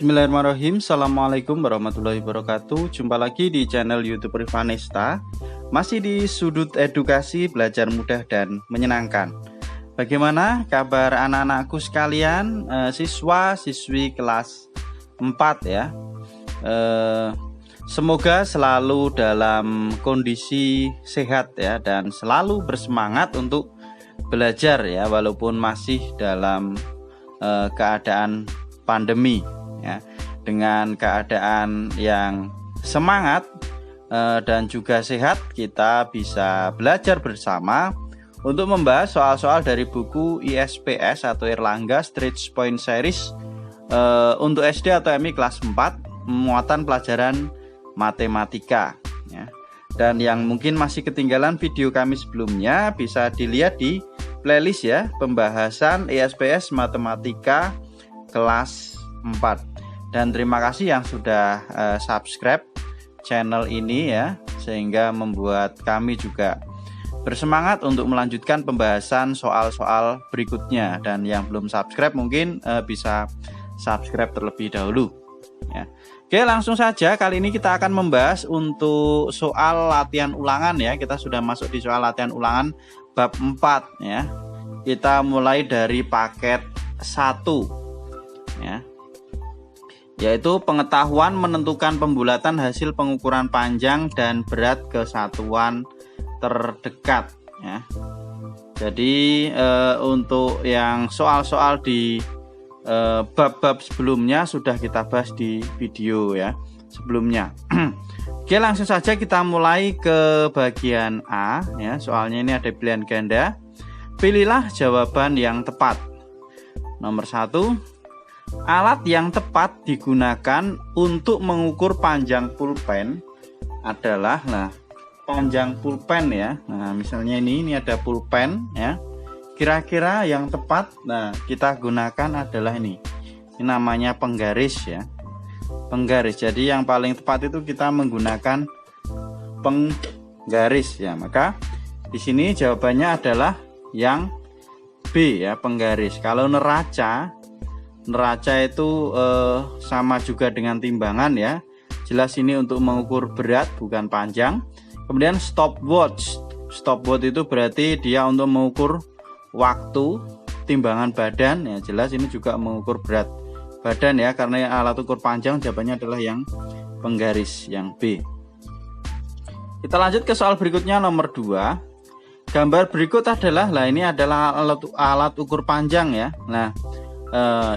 Bismillahirrahmanirrahim. Assalamualaikum warahmatullahi wabarakatuh. Jumpa lagi di channel YouTube Rivanesta. Masih di sudut edukasi belajar mudah dan menyenangkan. Bagaimana kabar anak-anakku sekalian, siswa siswi kelas 4 ya. Semoga selalu dalam kondisi sehat ya, dan selalu bersemangat untuk belajar ya, walaupun masih dalam keadaan pandemi ya. Dengan keadaan yang semangat dan juga sehat, kita bisa belajar bersama untuk membahas soal-soal dari buku ISPS atau Erlangga Stretch Point Series untuk SD atau MI kelas 4, muatan pelajaran matematika ya. Dan yang mungkin masih ketinggalan video kami sebelumnya, bisa dilihat di playlist ya, pembahasan ISPS matematika kelas 4. Dan terima kasih yang sudah subscribe channel ini ya, sehingga membuat kami juga bersemangat untuk melanjutkan pembahasan soal-soal berikutnya. Dan yang belum subscribe mungkin bisa subscribe terlebih dahulu ya. Oke, langsung saja. Kali ini kita akan membahas untuk soal latihan ulangan ya. Kita sudah masuk di soal latihan ulangan bab 4 ya. Kita mulai dari paket 1 ya, yaitu pengetahuan menentukan pembulatan hasil pengukuran panjang dan berat kesatuan terdekat ya. Jadi untuk yang soal-soal di bab-bab sebelumnya sudah kita bahas di video ya sebelumnya. Oke, langsung saja kita mulai ke bagian A ya. Soalnya ini ada pilihan ganda. Pilihlah jawaban yang tepat. Nomor 1, alat yang tepat digunakan untuk mengukur panjang pulpen adalah, panjang pulpen ya. Nah, misalnya ini ada pulpen ya. Kira-kira yang tepat, kita gunakan adalah ini. Ini namanya penggaris ya. Penggaris. Jadi yang paling tepat itu kita menggunakan penggaris ya. Maka di sini jawabannya adalah yang B ya, penggaris. Kalau neraca itu sama juga dengan timbangan ya. Jelas ini untuk mengukur berat bukan panjang. Kemudian stopwatch. Stopwatch itu berarti dia untuk mengukur waktu, timbangan badan ya. Jelas ini juga mengukur berat badan ya, karena alat ukur panjang jawabannya adalah yang penggaris, yang B. Kita lanjut ke soal berikutnya nomor 2. Gambar berikut adalah, ini adalah alat ukur panjang ya.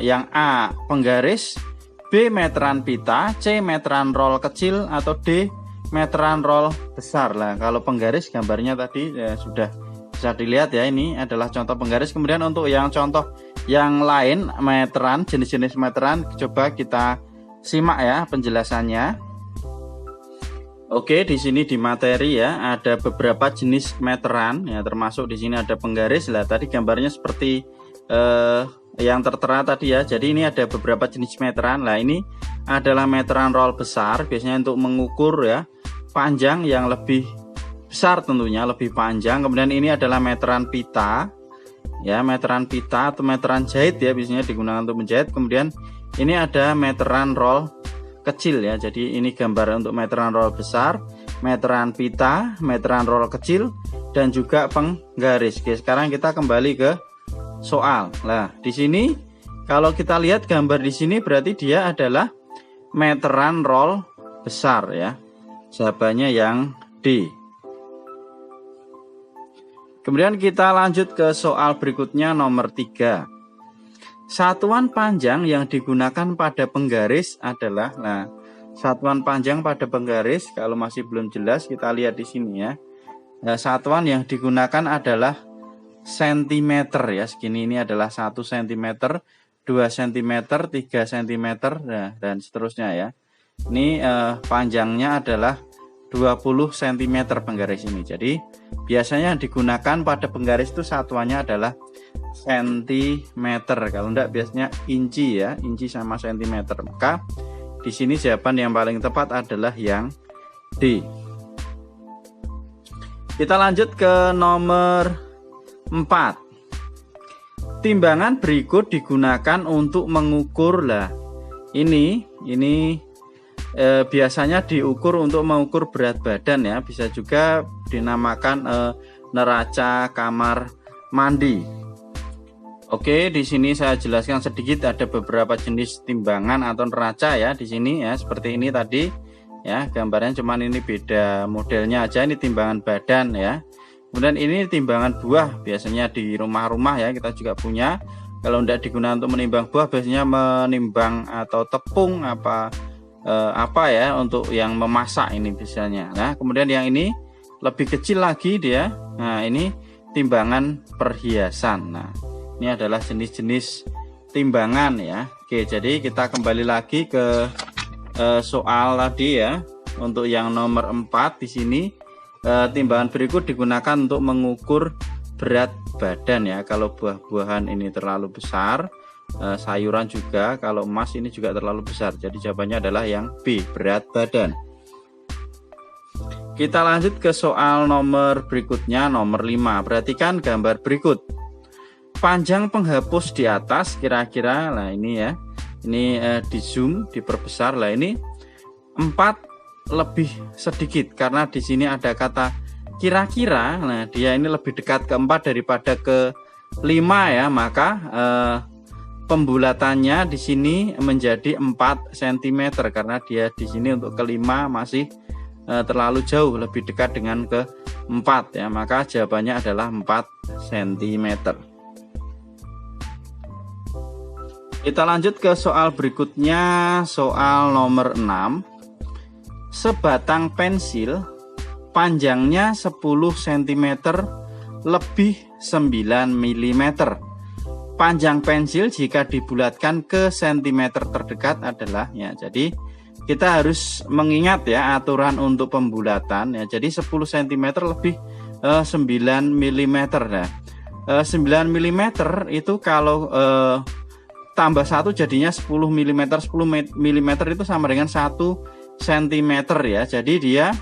Yang A penggaris, B meteran pita, C meteran roll kecil, atau D meteran roll besar. Kalau penggaris gambarnya tadi sudah bisa dilihat ya, ini adalah contoh penggaris. Kemudian untuk yang contoh yang lain meteran, jenis-jenis meteran, coba kita simak ya penjelasannya. Oke, di sini di materi ya ada beberapa jenis meteran ya, termasuk di sini ada penggaris. Tadi gambarnya seperti yang tertera tadi ya. Jadi ini ada beberapa jenis meteran. Ini adalah meteran roll besar, biasanya untuk mengukur ya panjang yang lebih besar, tentunya lebih panjang. Kemudian ini adalah meteran pita ya, meteran pita atau meteran jahit ya, biasanya digunakan untuk menjahit. Kemudian ini ada meteran roll kecil ya. Jadi ini gambar untuk meteran roll besar, meteran pita, meteran roll kecil, dan juga penggaris. Oke, sekarang kita kembali ke soal. Di sini kalau kita lihat gambar di sini berarti dia adalah meteran roll besar ya. Jawabannya yang D. Kemudian kita lanjut ke soal berikutnya nomor 3. Satuan panjang yang digunakan pada penggaris adalah, satuan panjang pada penggaris, kalau masih belum jelas kita lihat di sini ya. Satuan yang digunakan adalah sentimeter ya, segini. Ini adalah 1 cm, 2 cm, 3 cm, dan seterusnya ya. Ini panjangnya adalah 20 cm penggaris ini. Jadi biasanya yang digunakan pada penggaris itu satuannya adalah sentimeter. Kalau enggak biasanya inci ya, inci sama sentimeter. Maka di sini jawaban yang paling tepat adalah yang D. Kita lanjut ke nomor 4. Timbangan berikut digunakan untuk mengukur ini biasanya diukur untuk mengukur berat badan ya, bisa juga dinamakan neraca kamar mandi. Oke, di sini saya jelaskan sedikit, ada beberapa jenis timbangan atau neraca ya di sini ya, seperti ini tadi ya gambarnya, cuman ini beda modelnya aja. Ini timbangan badan ya. Kemudian ini timbangan buah, biasanya di rumah-rumah ya kita juga punya. Kalau tidak digunakan untuk menimbang buah, biasanya menimbang atau tepung apa ya untuk yang memasak ini biasanya. Nah, kemudian yang ini lebih kecil lagi dia. Nah, ini timbangan perhiasan. Nah, ini adalah jenis-jenis timbangan ya. Oke, jadi kita kembali lagi ke soal tadi ya. Untuk yang nomor 4 di sini, timbangan berikut digunakan untuk mengukur berat badan ya. Kalau buah-buahan ini terlalu besar, sayuran juga, kalau emas ini juga terlalu besar. Jadi jawabannya adalah yang B, berat badan. Kita lanjut ke soal nomor berikutnya, nomor 5. Perhatikan gambar berikut. Panjang penghapus di atas kira-kira, nah ini ya, ini di zoom, diperbesar lah, ini 4 lebih sedikit karena di sini ada kata kira-kira. Nah, dia ini lebih dekat ke 4 daripada ke 5 ya, maka pembulatannya di sini menjadi 4 cm karena dia di sini untuk ke 5 masih terlalu jauh, lebih dekat dengan ke 4 ya, maka jawabannya adalah 4 cm. Kita lanjut ke soal berikutnya, soal nomor 6. Sebatang pensil panjangnya 10 cm lebih 9 mm. Panjang pensil jika dibulatkan ke centimeter terdekat adalah ya. Jadi kita harus mengingat ya aturan untuk pembulatan ya. Jadi 10 cm lebih 9 mm. Nah, 9 mm itu kalau tambah 1 jadinya 10 mm. 10 mm itu sama dengan 1 cm ya. Jadi dia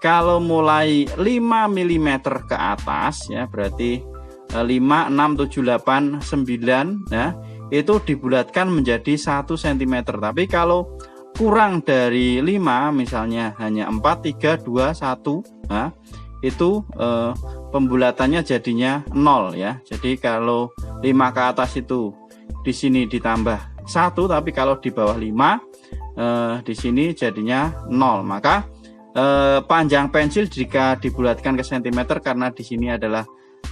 kalau mulai 5 mm ke atas ya, berarti 5, 6, 7, 8, 9 ya, itu dibulatkan menjadi 1 cm. Tapi kalau kurang dari 5, misalnya hanya 4, 3, 2, 1 nah, itu pembulatannya jadinya 0 ya. Jadi kalau 5 ke atas itu di sini ditambah 1, tapi kalau di bawah 5 di sini jadinya 0. Maka panjang pensil jika dibulatkan ke cm karena di sini adalah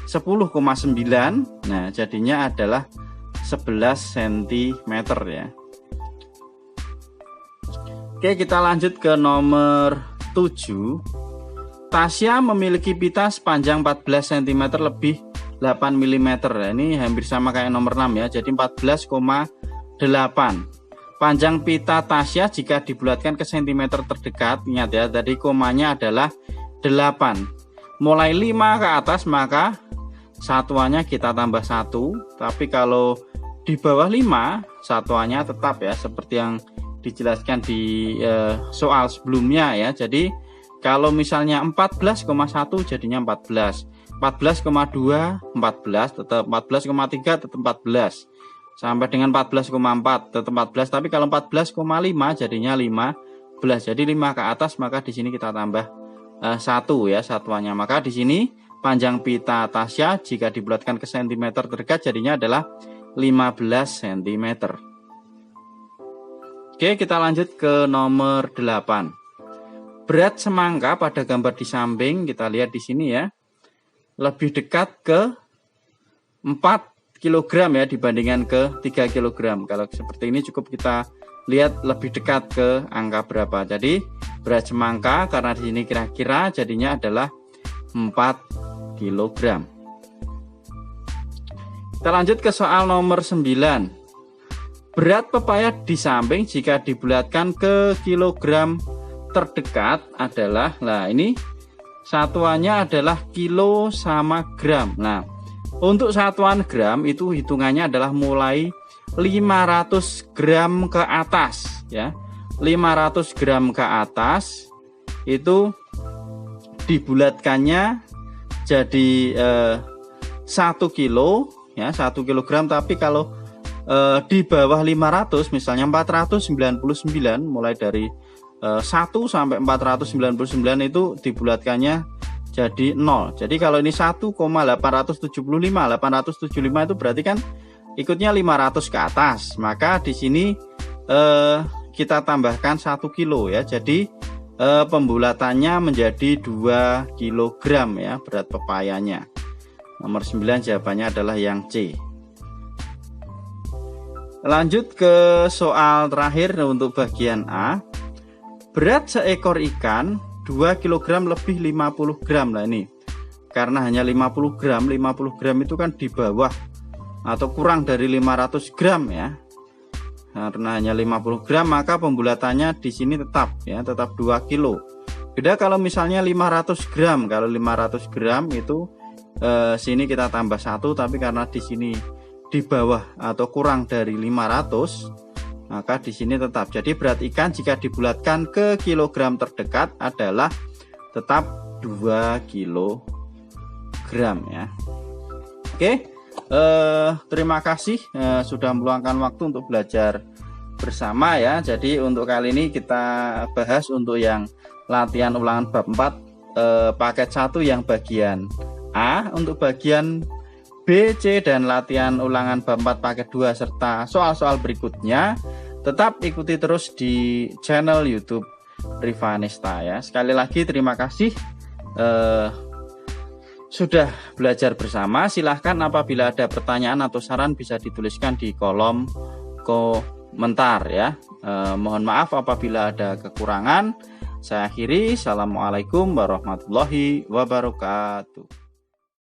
10,9, nah jadinya adalah 11 cm ya. Oke, kita lanjut ke nomor 7. Tasya memiliki pita sepanjang 14 cm lebih 8 mm. Ini hampir sama kayak nomor 6 ya. Jadi 14,8. Panjang pita Tasya jika dibulatkan ke centimeter terdekat, ingat ya, tadi komanya adalah 8. Mulai 5 ke atas maka satuannya kita tambah 1. Tapi kalau di bawah 5 satuannya tetap ya, seperti yang dijelaskan di soal sebelumnya ya. Jadi kalau misalnya 14,1 jadinya 14, 14,2 14, tetap 14,3 tetap 14, sampai dengan 14,4 tetap 14. Tapi kalau 14,5 jadinya 15. Jadi 5 ke atas maka di sini kita tambah 1 ya satuannya. Maka di sini panjang pita Tasya jika dibulatkan ke centimeter terdekat jadinya adalah 15 cm. Oke, kita lanjut ke nomor 8. Berat semangka pada gambar di samping kita lihat di sini ya, lebih dekat ke 4 kg ya dibandingkan ke 3 kg. Kalau seperti ini cukup kita lihat lebih dekat ke angka berapa. Jadi berat semangka karena di sini kira-kira jadinya adalah 4 kg. Kita lanjut ke soal nomor 9. Berat pepaya di samping jika dibulatkan ke kilogram terdekat adalah, nah ini satuannya adalah kilo sama gram. Nah, untuk satuan gram itu hitungannya adalah mulai 500 gram ke atas ya. 500 gram ke atas itu dibulatkannya jadi 1 kilo ya, 1 kilogram. Tapi kalau di bawah 500, misalnya 499, mulai dari 1 sampai 499 itu dibulatkannya jadi 0. Jadi kalau ini 1,875, 875 itu berarti kan ikutnya 500 ke atas. Maka di sini kita tambahkan 1 kilo ya. Jadi pembulatannya menjadi 2 kg ya berat pepayanya. Nomor 9 jawabannya adalah yang C. Lanjut ke soal terakhir untuk bagian A. Berat seekor ikan 2 kg lebih 50 gram. Nah ini karena hanya 50 gram itu kan di bawah atau kurang dari 500 gram ya. Karena hanya 50 gram maka pembulatannya di sini tetap 2 kilo. Beda kalau misalnya 500 gram. Kalau 500 gram itu sini kita tambah 1, tapi karena di sini di bawah atau kurang dari 500, maka di sini tetap. Jadi berat ikan jika dibulatkan ke kilogram terdekat adalah tetap 2 kilogram ya. Oke, terima kasih sudah meluangkan waktu untuk belajar bersama ya. Jadi untuk kali ini kita bahas untuk yang latihan ulangan bab 4 paket 1 yang bagian A, untuk bagian B, C, dan latihan ulangan bab 4 paket 2 serta soal-soal berikutnya tetap ikuti terus di channel YouTube Rivanesta ya. Sekali lagi terima kasih sudah belajar bersama. Silahkan apabila ada pertanyaan atau saran bisa dituliskan di kolom komentar ya. Mohon maaf apabila ada kekurangan. Saya akhiri. Assalamualaikum warahmatullahi wabarakatuh.